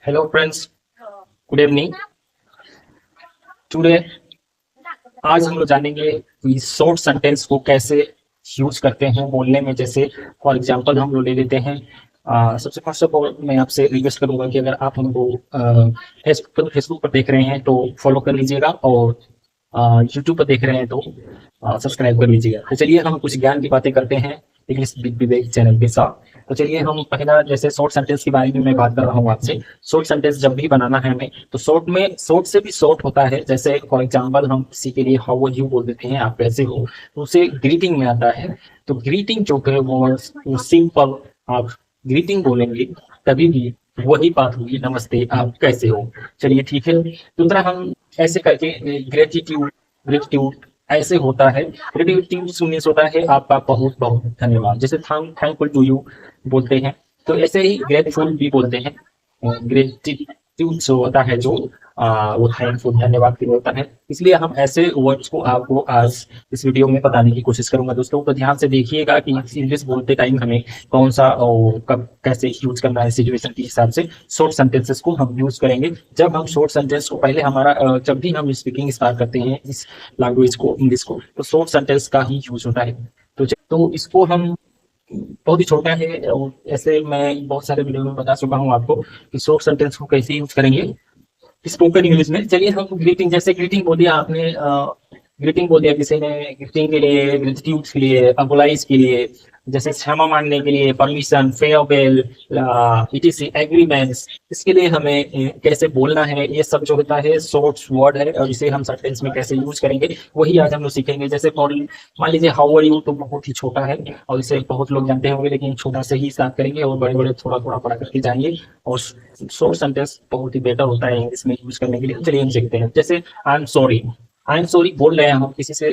Hello friends, good evening. Today आज हम लोग जानेंगे कि शॉर्ट सेंटेंस को कैसे यूज करते हैं बोलने में। जैसे फॉर एग्जांपल हम लोग ले लेते हैं। सबसे फर्स्ट ऑफ ऑल मैं आपसे रिक्वेस्ट करूंगा कि अगर आप हमको फेसबुक पर देख रहे हैं तो फॉलो कर लीजिएगा, और यूट्यूब पर देख रहे हैं तो सब्सक्राइब कर लीजिएगा। तो चलिए हम कुछ ज्ञान की बातें करते हैं इंग्लिश विद विवेक चैनल के साथ। तो चलिए हम पहला, जैसे शॉर्ट सेंटेंस के बारे में मैं बात कर रहा हूँ आपसे। शॉर्ट सेंटेंस जब भी बनाना है हमें, तो शॉर्ट से भी शॉर्ट होता है। जैसे फॉर एग्जांपल हम किसी के लिए हाउ आर यू बोल देते हैं, आप कैसे हो, तो उसे ग्रीटिंग में आता है। तो ग्रीटिंग जो है वो सिंपल, आप ग्रीटिंग बोलेंगे तभी भी वही बात होगी, नमस्ते आप कैसे हो। चलिए ठीक है। दूसरा हम ऐसे करके ग्रेटिट्यूड ग्रेटिट्यूड ऐसे होता है। ग्रेटिट्यूड मीन्स होता है आपका बहुत बहुत धन्यवाद। जैसे थैंकफुल टू यू बोलते हैं, तो ऐसे ही ग्रेटफुल भी बोलते हैं। ग्रेटिट्यूड जो होता है, जो वो थैंकफुल धन्यवाद के लिए होता है। इसलिए हम ऐसे वर्ड्स को आपको आज इस वीडियो में बताने की कोशिश करूंगा दोस्तों। तो ध्यान से देखिएगा कि इंग्लिश बोलते टाइम हमें कौन सा और कब कैसे यूज करना है, सिचुएशन के हिसाब से शॉर्ट सेंटेंसेस को हम यूज करेंगे। जब हम शॉर्ट सेंटेंस को पहले हमारा जब भी हम स्पीकिंग स्टार्ट करते हैं इस लैंग्वेज को, इंग्लिश को, तो शॉर्ट सेंटेंस का ही यूज होता है। तो इसको हम बहुत ही छोटा है, और ऐसे मैं बहुत सारे वीडियो में बता चुका हूँ आपको कि शॉर्ट सेंटेंस को कैसे यूज करेंगे स्पोकन इंग्लिश में। चलिए हम ग्रीटिंग, जैसे ग्रीटिंग बोल दिया आपने, ग्रीटिंग बोल दिया किसी ने, ग्रीटिंग के लिए, ग्रेटिट्यूड के लिए, अपोलाइज के लिए, जैसे क्षमा मांगने के लिए, परमिशन, फेयरवेल, इटीसी, एग्रीमेंट्स, इसके लिए हमें कैसे बोलना है, ये सब जो होता है शॉर्ट वर्ड है, और इसे हम सेंटेंस में कैसे यूज करेंगे वही आज हम लोग सीखेंगे। जैसे फॉर मान लीजिए हाउ आर यू, तो बहुत ही छोटा है और इसे बहुत लोग जानते होंगे, लेकिन छोटा से ही स्टार्ट करेंगे और बड़े बड़े थोड़ा थोड़ा पढ़ा करके जाएंगे। और शॉर्ट सेंटेंस बहुत ही बेटर होता है इंग्लिश में यूज करने के लिए। चलिए हम सीखते हैं। जैसे आई एम सॉरी बोल रहे हैं हम किसी से,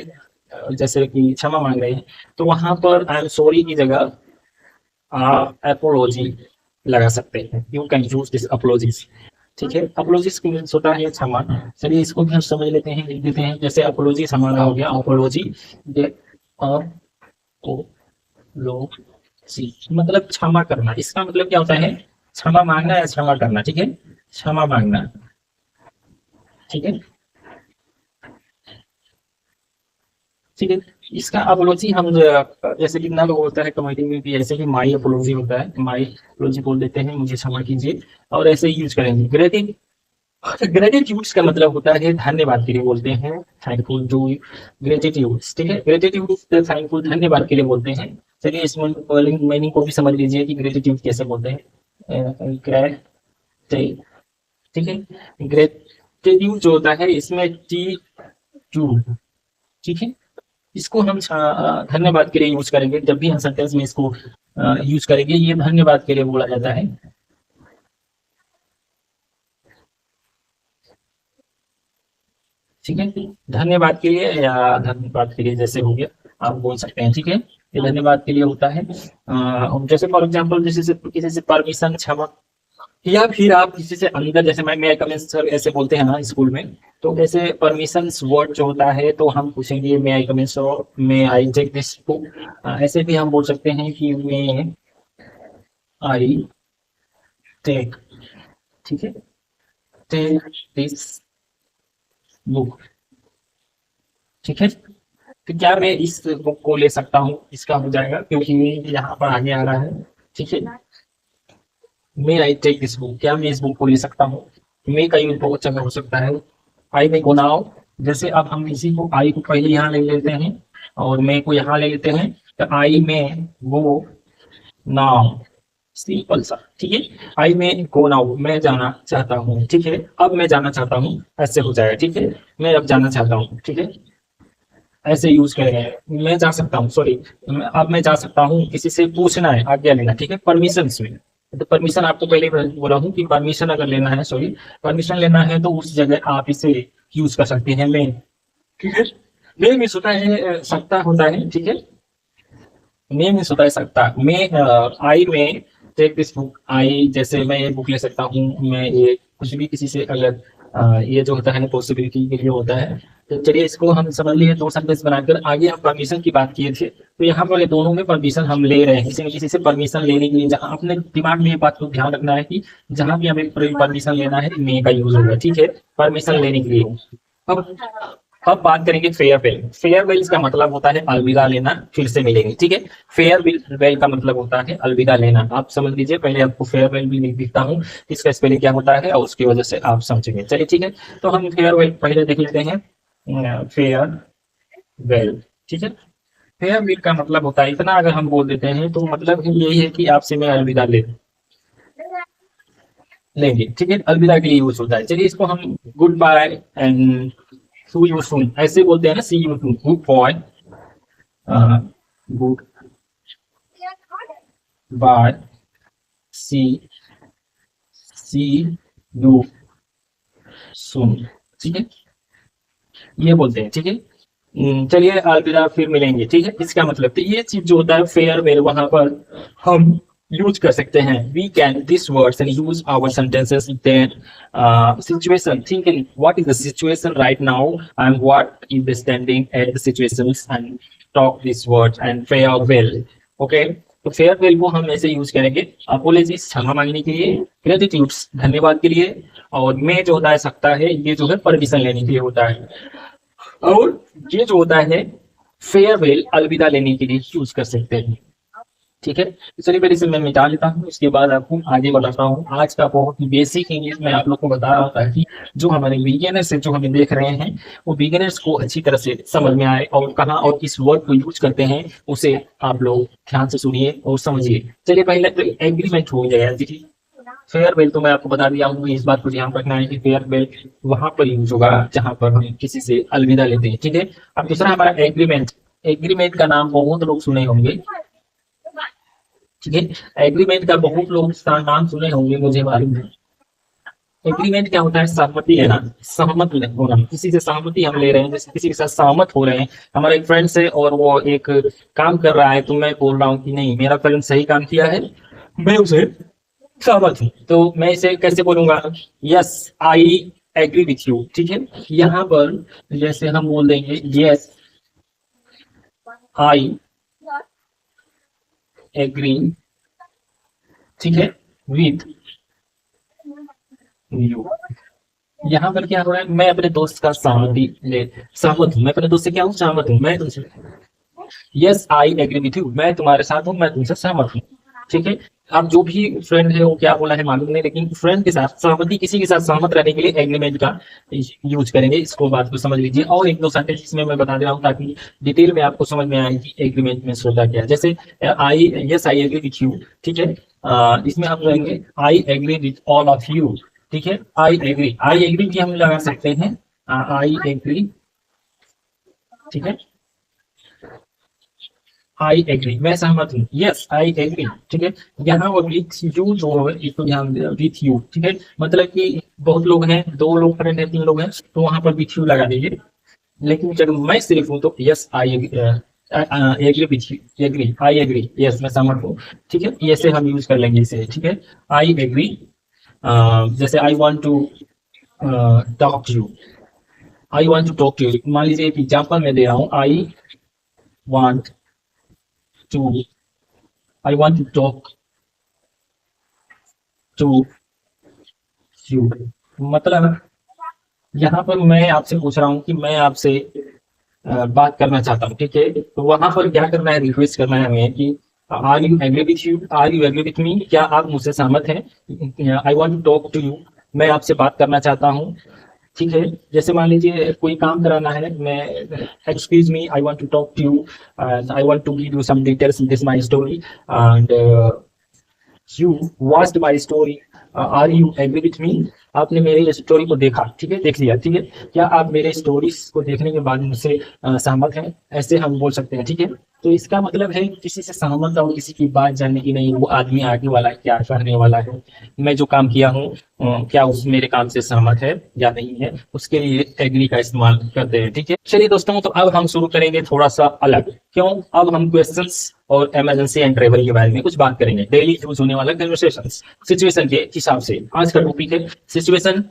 जैसे कि क्षमा मांग रहे हैं, तो वहां पर आई एम सॉरी की जगह अपोलॉजी लगा सकते हैं। You can use this apologies. ठीक है, अपोलॉजीज का मीन्स होता है क्षमा। चलिए इसको भी हम समझ लेते हैं, लिख देते हैं। जैसे अपोलॉजी हमारा हो गया अपोलॉजी, अपोलॉजी मतलब क्षमा करना। इसका मतलब क्या होता है? क्षमा मांगना या क्षमा करना। ठीक है, क्षमा मांगना। ठीक है, ठीक है। इसका अपोलॉजी हम जैसे कितना लोग होता है कमेटी में भी, ऐसे ही माई अपोलॉजी होता है, माई अपोलॉजी बोल देते हैं, मुझे क्षमा कीजिए, और ऐसे ही यूज करेंगे। ग्रेटिट्यूड्स का मतलब होता है धन्यवाद के लिए बोलते हैं, थैंकफुल टू ग्रेटिट्यूड्स। ठीक है, ग्रेटिट्यूड थैंकफुल धन्यवाद के लिए बोलते हैं। चलिए इस मीनिंग को भी समझ लीजिए कि ग्रेटिट्यूड कैसे बोलते हैं। ग्रेट, ठीक है, ग्रेटिट्यूड जो होता है इसमें टी टू, ठीक है, इसको हम धन्यवाद के लिए यूज करेंगे। जब भी हम सेंटेंस में इसको यूज करेंगे, ये धन्यवाद के लिए बोला जाता है। ठीक है, धन्यवाद के लिए या धन्यवाद के लिए जैसे हो गया, आप बोल सकते हैं। ठीक है, ये धन्यवाद के लिए होता है। जैसे फॉर एग्जाम्पल जैसे से किसी से परमिशन, क्षमा, या फिर आप किसी से अंदर, जैसे मैं कम सर ऐसे बोलते हैं ना स्कूल में, तो ऐसे परमिशन वर्ड जो होता है तो हम पूछेंगे may I come sir, may I take this book. ऐसे भी हम बोल सकते हैं कि मे आई टेक, ठीक है, टेक दिस बुक। ठीक है, तो क्या मैं इस बुक को ले सकता हूँ, इसका हो जाएगा क्योंकि यहाँ पर आगे आ रहा है। ठीक है, मे आई टेक दिस बुक, क्या मैं इस बुक को ले सकता हूँ। मे का यूज बहुत जगह हो सकता है। आई में गो नाउ, जैसे अब हम इसी को, आई को पहले यहाँ ले लेते हैं और मे को यहाँ ले लेते हैं, तो आई में गो नाउ, सिंपल सा। ठीक है, आई में गो नाउ, मैं जाना चाहता हूँ। ठीक है, अब मैं जाना चाहता हूँ, ऐसे हो जाएगा। ठीक है, मैं अब जाना चाहता हूँ। ठीक है, ऐसे यूज करेंगे। मैं जा सकता हूँ, सॉरी, अब मैं जा सकता हूँ, किसी से पूछना है, आज्ञा लेना। ठीक है, परमिशन में, तो परमिशन आपको पहले बोला हूँ कि परमिशन अगर लेना है, सॉरी, परमिशन लेना है तो उस जगह आप इसे यूज कर सकते हैं। मैं, ठीक है, मे में होता है सकता होता है। ठीक है, मे में होता है सकता। मे आई में टेक दिस बुक, आई जैसे मैं ये बुक ले सकता हूँ, मैं ये कुछ भी किसी से अगर ये जो होता है पॉसिबिलिटी के लिए होता है। तो चलिए इसको हम समझ लिए, दो सेंटेंस बनाकर आगे हम परमिशन की बात किए थे। तो यहाँ पर ये दोनों में परमिशन हम ले रहे हैं, किसी न किसी से परमिशन लेने के लिए। जहाँ अपने दिमाग में ये बात को ध्यान रखना है कि जहां भी हमें परमिशन लेना है मे का यूज होगा, ठीक है, परमिशन लेने के लिए। अब अब बात करेंगे फेयरवेल। फेयरवेल का मतलब होता है अलविदा लेना, फिर से मिलेंगे, ठीक है। फेयरवेल का मतलब होता है अलविदा लेना। आप समझ लीजिए, पहले आपको फेयरवेल भी लिख देता हूँ, इसका स्पेलिंग क्या होता है और उसकी वजह से आप समझेंगे। चलिए ठीक है, तो हम फेयरवेल पहले देख लेते हैं। फेयरवेल, ठीक है। फेयरवेल का मतलब होता है इतना, अगर हम बोल देते हैं तो मतलब यही है कि आपसे मैं अलविदा लेंगे, ठीक है, अलविदा के लिए यूज होता है। चलिए इसको हम goodbye and see you soon ऐसे बोलते हैं ना, see you soon, good boy, goodbye, see see you soon, ठीक है, ये बोलते हैं, ठीक है। चलिए अलविदा फिर मिलेंगे, ठीक है, इसका मतलब तो ये चीज जो होता है फेयरवेल, वहां पर हम यूज कर सकते हैं। We can this words and use our sentences then situation, think what is the situation right now and what is the standing at the situations and talk this words and farewell. Okay, तो farewell को हम ऐसे use करेंगे apologies, क्षमा मांगने के लिए, ग्रेटिट्यूड्स, धन्यवाद के लिए, और मैं जो होता है सकता है, ये जो है परमिशन लेने के लिए होता है, और ये जो होता है फेयरवेल अलविदा लेने के लिए यूज कर सकते हैं, ठीक है। तो चलिए पहले से मैं मिटा लेता हूँ, उसके बाद आपको आगे बताता हूँ। आज का बहुत ही बेसिक इंग्लिश में आप लोग को बता रहा था कि जो हमारे बिगिनर्स है, जो हमें देख रहे हैं, वो बिगिनर्स को अच्छी तरह से समझ में आए और कहाँ और किस वर्ड को यूज करते हैं उसे आप लोग ध्यान से सुनिए और समझिए। चलिए पहले तो एग्रीमेंट हो जाएगा, देखिए फेयरवेल तो मैं आपको बता दिया हूँ, इस बात को ध्यान रखना है कि फेयरवेल वहां पर यूज होगा जहां पर हम किसी से अलविदा लेते हैं, ठीक है। अब दूसरा हमारा एग्रीमेंट। एग्रीमेंट का नाम बहुत लोग सुने होंगे, ठीक है, एग्रीमेंट का बहुत लोग इसका नाम सुने होंगे, मुझे मालूम है। एग्रीमेंट क्या होता है? सहमति लेना, सहमत होना, किसी से सहमति हम ले रहे हैं, जैसे किसी के साथ सहमत हो रहे हैं। हमारा एक फ्रेंड है और वो एक काम कर रहा है, तो मैं बोल रहा हूँ कि नहीं, मेरा फ्रेंड सही काम किया है, मैं उसे सहमत हूँ, तो मैं इसे कैसे बोलूंगा? Yes I agree with you, ठीक है। यहाँ पर जैसे हम बोल देंगे यस आई एग्री, ठीक है, विथ यू। यहाँ पर क्या हो रहा है? मैं अपने दोस्त का सहमत हूँ, मैं अपने दोस्त से क्या हूँ? सहमत हूँ। मैं तुमसे yes I agree with you, मैं तुम्हारे साथ हूँ, मैं तुमसे सहमत हूँ, ठीक है। अब जो भी फ्रेंड है वो क्या बोला है मालूम नहीं, लेकिन फ्रेंड के साथ सहमति, किसी के साथ सहमत रहने के लिए एग्रीमेंट का यूज करेंगे। इसको बात को समझ लीजिए, और एक दो सेंटेंस इसमें मैं बता दे रहा हूँ ताकि डिटेल में आपको समझ में आए कि एग्रीमेंट में होता क्या है। जैसे I yes I agree with you, ठीक है, इसमें हम कहेंगे I agree with all of you, ठीक है। आई एग्री भी हम लगा सकते हैं, आई एग्री, ठीक है, आई एग्री, मैं सहमत हूँ, यस आई एग्री, ठीक है। यहाँ और विथ यू जो है, इसको ध्यान विथ यू, ठीक है, मतलब कि बहुत लोग हैं, दो लोग फ्रेंड हैं, तीन लोग हैं, तो वहां पर विथ यू लगा दीजिए। लेकिन जब मैं सिर्फ हूँ तो yes I agree with you, agree I agree, yes मैं सहमत हूँ, ठीक है, ऐसे हम यूज कर लेंगे इसे, ठीक है। आई एग्री, जैसे I want to talk to you, I want to talk to you, मान लीजिए एक एग्जाम्पल मैं दे रहा हूँ, I want to, I want to talk to you, मतलब यहाँ पर मैं आपसे पूछ रहा हूँ कि मैं आपसे बात करना चाहता हूँ, ठीक है। तो वहां पर क्या करना है? रिक्वेस्ट करना है हमें कि are you agree with you, are you agree with me, क्या आप मुझसे सहमत हैं? I want to talk to you, मैं आपसे बात करना चाहता हूँ, ठीक है। जैसे मान लीजिए कोई काम कराना है, मैं excuse me I want to talk to you, I want to give you some details in this my story and you watched my story, are you agree with me, आपने मेरी स्टोरी को देखा, ठीक है, देख लिया, ठीक है, क्या आप मेरे स्टोरीज को देखने के बाद मुझसे सहमत हैं? ऐसे हम बोल सकते हैं, ठीक है। तो इसका मतलब है किसी से सहमत और किसी की बात जानने की नहीं, वो आदमी आगे वाला क्या करने वाला है, मैं जो काम किया हूँ क्या उस मेरे काम से सहमत है या नहीं है, उसके लिए एग्री का इस्तेमाल करते हैं, ठीक है। चलिए दोस्तों, तो अब हम शुरू करेंगे थोड़ा सा अलग, क्यों? अब हम क्वेश्चंस और इमरजेंसी एंड ट्रेवल के बारे में कुछ बात करेंगे, डेली यूज होने वाला कन्वर्सेशन सिचुएशन के हिसाब से। आज का टॉपिक है सिचुएशन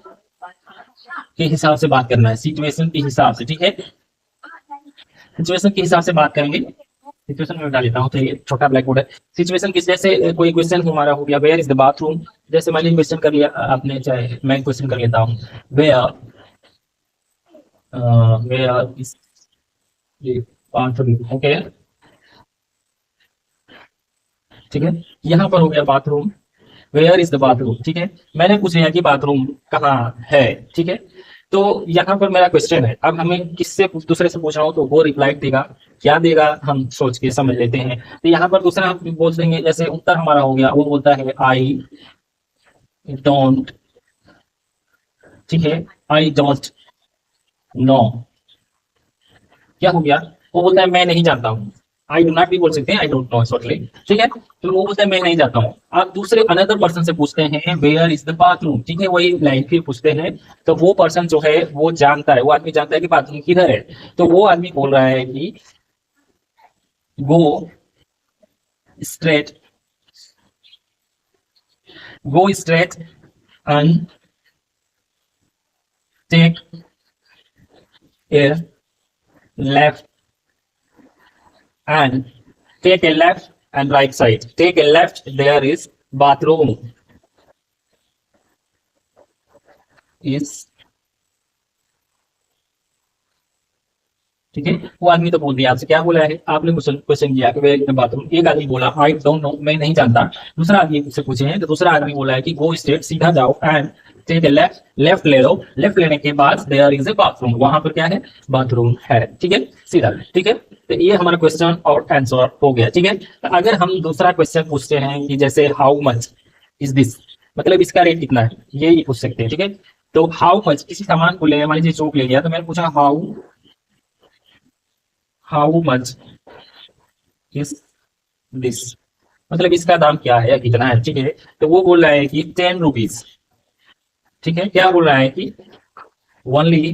के हिसाब से बात करना है, सिचुएशन के हिसाब से, ठीक है। सिचुएशन के हिसाब से बात करेंगे। सिचुएशन में डाल देता हूँ, तो ये छोटा ब्लैक बोर्ड है। सिचुएशन किस, जैसे कोई क्वेश्चन हमारा हो गया, वेयर इज द बाथरूम, जैसे मैंने क्वेश्चन कर लिया, आपने चाहे मैं क्वेश्चन कर लेता हूँ, where where is the bathroom, okay, ठीक है। यहाँ पर हो गया bathroom, where is the bathroom, ठीक है। मैंने पूछ लिया कि बाथरूम कहाँ है, ठीक है। तो यहाँ पर मेरा क्वेश्चन है, अब हमें किससे दूसरे से पूछ रहा हूँ, तो वो रिप्लाई देगा, क्या देगा हम सोच के समझ लेते हैं। तो यहाँ पर दूसरा हम बोल देंगे, जैसे उत्तर हमारा हो गया, वो बोलता है आई डोंट, ठीक है, आई डोंट नो, क्या हो गया, वो बोलता है मैं नहीं जानता हूँ। आई डू नॉट भी बोल सकते हैं, आई डोंट नो शॉर्टली, ठीक है। तो वो बोलता है मैं नहीं जानता हूँ। आप दूसरे अनदर पर्सन से पूछते हैं वेयर इज द बाथरूम, ठीक है, वही लाइन फिर पूछते हैं, तो वो पर्सन जो है वो जानता है, वो आदमी जानता है कि बाथरूम किधर है। तो वो आदमी बोल रहा है कि go straight, go straight and take a left and take a left and right side. Take a left, there is bathroom is, ठीक है। वो आदमी तो बोल दिया, आपसे क्या बोला है, आपने क्वेश्चन किया कि वेयर बाथरूम, एक आदमी बोला आई डोंट नो, मैं नहीं जानता। दूसरा आदमी से पूछे हैं, तो दूसरा आदमी बोला है कि गो स्ट्रेट, सीधा जाओ, and take a left, left ले लो, लेफ्ट लेने के बाद देयर इज ए बाथरूम, वहां पर क्या है, बाथरूम है, ठीक है, सीधा, ठीक है। तो ये हमारा क्वेश्चन और आंसर हो गया, ठीक है। तो अगर हम दूसरा क्वेश्चन पूछते हैं कि जैसे हाउ मच इज दिस, मतलब इसका रेट कितना है, ये पूछ सकते हैं, ठीक है। तो हाउ मच, किसी सामान को ले, मान लीजिए चौक ले लिया, तो मैंने पूछा हाउ मच इज दिस, मतलब इसका दाम क्या है या कितना है, ठीक है। तो वो बोल रहा है कि 10 रुपीज, ठीक है। क्या बोल रहा है कि ओनली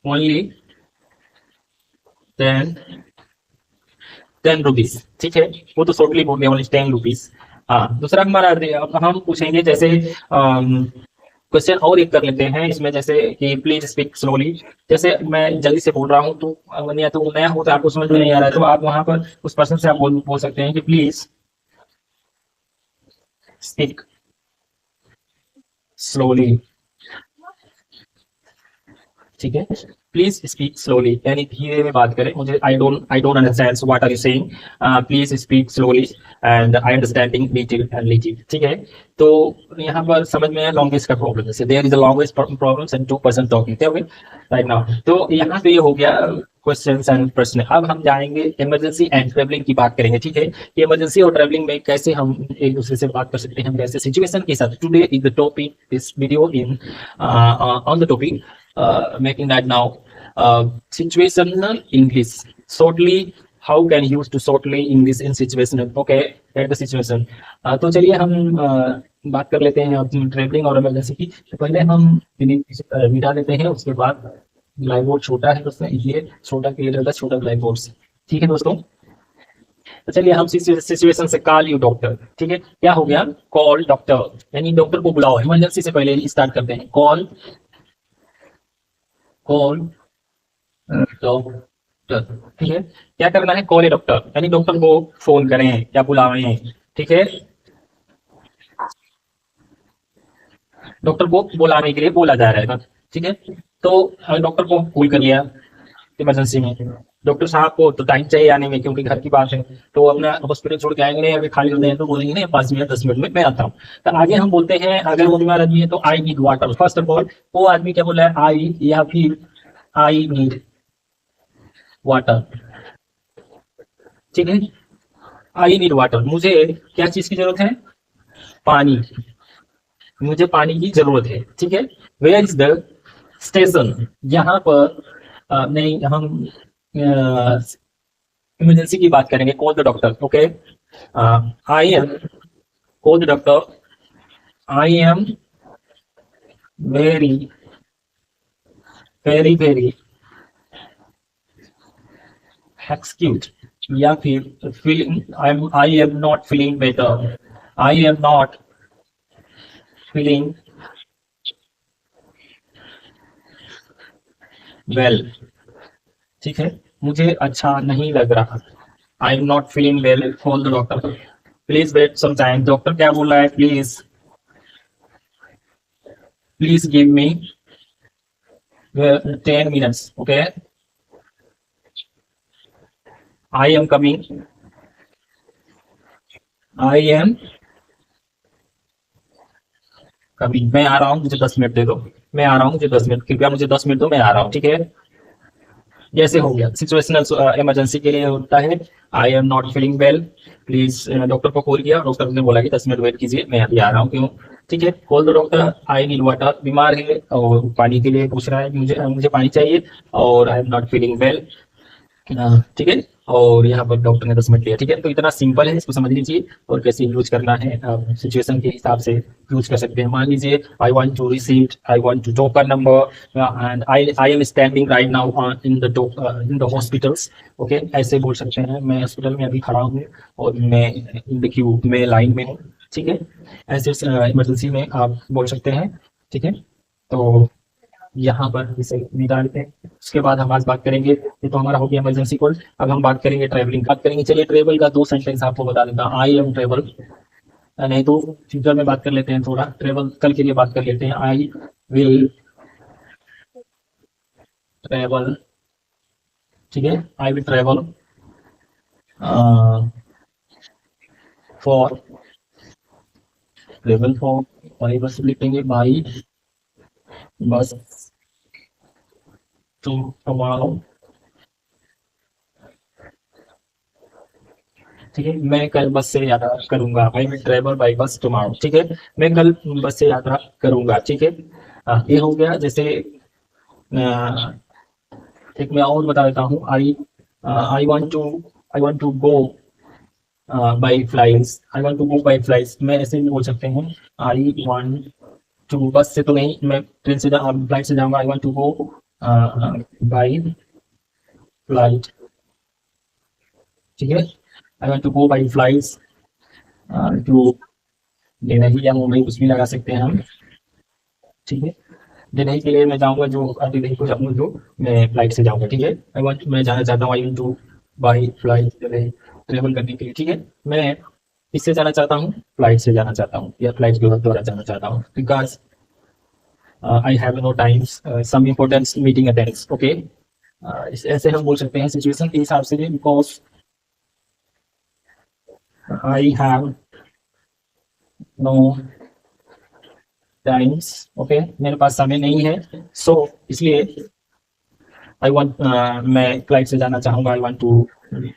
ओनली 10 रुपीज, ठीक है। वो तो शॉर्टली बोल गया, ओनली 10 रुपीज। हाँ, दूसरा हमारा, अब हम पूछेंगे जैसे क्वेश्चन और एक कर लेते हैं इसमें, जैसे कि प्लीज स्पीक स्लोली, जैसे मैं जल्दी से बोल रहा हूँ, तो या तो नया हो तो आपको समझ में नहीं आ रहा है, तो आप वहां पर उस पर्सन से आप बोल सकते हैं कि प्लीज स्पीक स्लोली, ठीक है। प्लीज स्पीक स्लोली, यानी धीरे में बात करें, मुझे I don't understand what are you saying, please speak slowly and I understanding little and little, ठीक है। तो यहाँ पर समझ में लॉन्गेस्ट का प्रॉब्लम, जैसे there is the longest problems and 2 person talking, क्या हो गया राइट नाउ। तो यहाँ पे ये हो गया क्वेश्चंस एंड प्रश्न। अब हम जाएंगे इमरजेंसी एंड ट्रेवलिंग की बात करेंगे, ठीक है। कि इमरजेंसी और ट्रेवलिंग में कैसे हम एक दूसरे से बात कर सकते हैं, कैसे सिचुएशन के साथ। Today is the topic this video in on the topic making that now situational English shortly, how can you use to shortly English in situational, okay, at the situation। तो चलिए हम बात कर लेते हैं अब ट्रेवलिंग और इमरजेंसी की। तो पहले हम मिटा देते हैं, उसके बाद ब्लैक बोर्ड छोटा है उसमें, इसलिए छोटा क्लियर होगा, छोटा ब्लैक बोर्ड से, ठीक है दोस्तों। तो चलिए हम सिचुएशन से कॉल यू डॉक्टर, ठीक है। क्या हो गया, कॉल डॉक्टर, यानी डॉक्टर को बुलाओ, इमरजेंसी से पहले स्टार्ट करते हैं, कॉल कॉल डॉक्टर, ठीक है। क्या करना है, कॉल ए डॉक्टर, यानी डॉक्टर को फोन करें या बुलावें, ठीक है। डॉक्टर को बुलाने के लिए बोला जा रहा है, ठीक है। तो डॉक्टर को कॉल कर लिया इमरजेंसी में, डॉक्टर साहब को तो टाइम चाहिए आने में, क्योंकि घर की बात है, तो अपना हॉस्पिटल छोड़ के आएंगे, अभी खाली होते हैं तो बोलेंगे नहीं 5 मिनट 10 मिनट में मैं आता हूँ। तो आगे हम बोलते हैं, अगर वो बीमार आदमी है तो I need water, first of all वो आदमी क्या बोला है, आई, या फिर आई नीड वाटर, ठीक है। आई नीड वाटर, मुझे क्या चीज की जरूरत है, पानी, मुझे पानी की जरूरत है, ठीक है। वेयर इज द स्टेशन, यहाँ पर नहीं, हम इमरजेंसी की बात करेंगे, call the doctor, okay. I am, call the doctor, I am very very very execute, या फिर feeling, I am not feeling better, I am not feeling well, ठीक है, मुझे अच्छा नहीं लग रहा, I am not feeling well, call the doctor, please wait some time, doctor क्या बोल रहा है, please please give me 10 minutes, okay, I am coming, I am coming, मैं आ रहा हूँ, मुझे 10 मिनट दे दो, मैं आ रहा हूँ, मुझे 10 मिनट, कृपया मुझे 10 मिनट दो, मैं आ रहा हूँ, ठीक है। जैसे हो गया सिचुएशनल इमरजेंसी के लिए होता है, आई am not feeling well, please, doctor को कॉल किया, डॉक्टर ने बोला कि 10 मिनट वेट कीजिए, मैं अभी आ रहा हूँ, क्यों, ठीक है, call the doctor, I need water, बीमार है और पानी के लिए पूछ रहा है, मुझे मुझे पानी चाहिए, और आई एम नॉट फीलिंग वेल, ठीक है, और यहाँ पर डॉक्टर ने 10 मिनट लिया, ठीक है, तो इतना सिंपल है, इसको समझ लीजिए, और कैसे यूज करना है सिचुएशन के हिसाब से यूज कर सकते हैं। मान लीजिए I want to receive, I want to token number and I am standing right now in the hospitals, okay, ऐसे बोल सकते हैं, मैं हॉस्पिटल में अभी खड़ा हूँ और मैं इन द क्यू में, लाइन में हूँ, ठीक है, ऐसे इमरजेंसी में आप बोल सकते हैं, ठीक है। तो यहाँ पर इसे निकाल देते हैं, उसके बाद हम आज बात करेंगे, ये तो हमारा हो गया इमरजेंसी कॉल, अब हम बात करेंगे ट्रैवलिंग, बात करेंगे, चलिए ट्रेवल का 2 सेंटेंस आपको बता देता हूँ, आई एम ट्रेवल, नहीं तो फ्यूचर में बात कर लेते हैं, थोड़ा ट्रेवल कल के लिए बात कर लेते हैं, आई विल ट्रेवल, ठीक है, I will travel for, travel for, by bus लिखेंगे, बाई बस टू टुमारो, ठीक है, मैं कल बस से यात्रा करूंगा, I will travel by bus tomorrow, ठीक है, मैं कल बस से यात्रा करूंगा, ठीक है। ये हो गया, जैसे एक मैं और बता देता हूँ, I want to, I want to go by flights, I want to go by flights, मैं ऐसे भी बोल सकते हैं, आई वांट टू, बस से तो नहीं, मैं ट्रेन से फ्लाइट से जाऊंगा, I want to go by flight, ठीक है, I want to go by flights to Delhi या मुंबई, कुछ भी लगा सकते हैं हम, ठीक है, दिल्ली के लिए मैं जाऊंगा, जो दिल्ली को जाऊंगा, जो मैं फ्लाइट से जाऊंगा, ठीक है, आई वांट, मैं जाना चाहता हूँ, I want to by flight Delhi, travel करने के लिए, ठीक है, मैं इससे जाना चाहता हूँ, फ्लाइट से जाना चाहता हूँ, या फ्लाइट के द्वारा जाना चाहता हूँ, because I have no times some important meeting attends, okay, ऐसे हम बोल सकते हैं सिचुएशन के हिसाब से, because I have no times, okay, मेरे पास समय नहीं है, सो इसलिए आई वांट, मैं फ्लाइट से जाना चाहूंगा, आई वांट टू,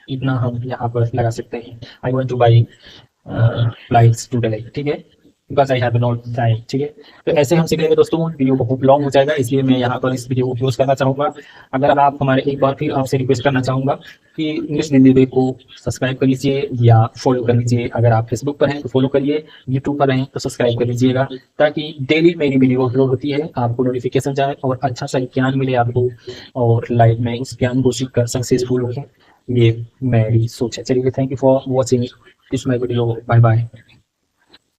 इतना हम यहाँ पर लगा सकते हैं, I want to buy flights to Delhi, ठीक है, because I have no time, ठीक है। तो ऐसे हम सीखेंगे दोस्तों, वीडियो बहुत लॉन्ग हो जाएगा, इसलिए मैं यहाँ पर इस वीडियो को क्लोज करना चाहूँगा। अगर आप हमारे, एक बार फिर आपसे रिक्वेस्ट करना चाहूँगा कि इंग्लिश हिंदी वे को सब्सक्राइब कर लीजिए या फॉलो कर लीजिए, अगर आप फेसबुक पर हैं तो फॉलो करिए, यूट्यूब पर हैं तो सब्सक्राइब कर लीजिएगा, ताकि डेली मेरी वीडियो अपलोड होती है आपको नोटिफिकेशन जाए और अच्छा सा ज्ञान मिले आपको, और लाइफ में इस ज्ञान को सीखकर सक्सेसफुल हो, ये मेरी सोच है। चलिए, thank you for watching this my video, bye bye.